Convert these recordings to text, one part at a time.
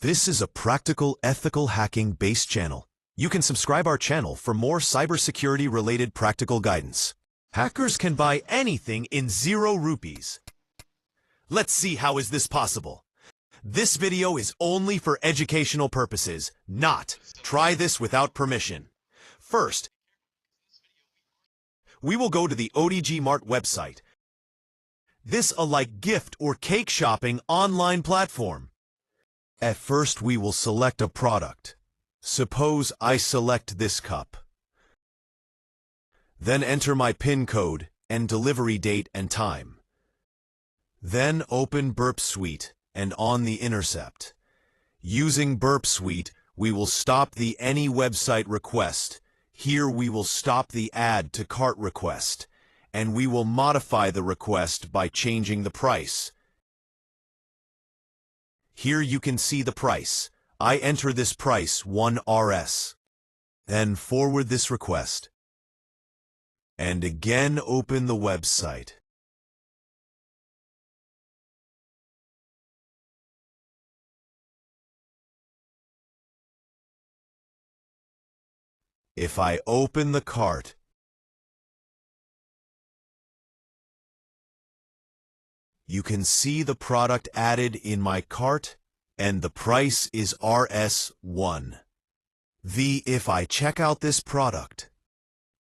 This is a practical, ethical hacking-based channel. You can subscribe our channel for more cybersecurity-related practical guidance. Hackers can buy anything in 0 rupees. Let's see how is this possible. This video is only for educational purposes, not try this without permission. First, we will go to the ODG Mart website. This a like gift or cake shopping online platform. At first we will select a product. Suppose I select this cup. Then enter my PIN code and delivery date and time. Then open Burp Suite and on the intercept. Using Burp Suite, we will stop the any website request. Here we will stop the add to cart request, and we will modify the request by changing the price. Here you can see the price. I enter this price 1 Rs. Then forward this request. And again open the website. If I open the cart, you can see the product added in my cart, and the price is Rs1. If I check out this product,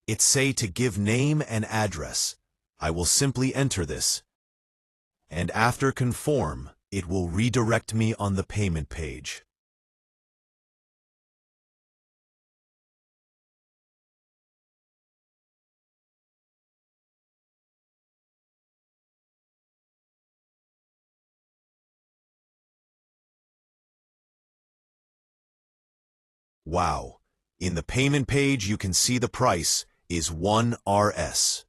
it say to give name and address. I will simply enter this. And after conform, it will redirect me on the payment page. Wow! In the payment page you can see the price is 1 Rs.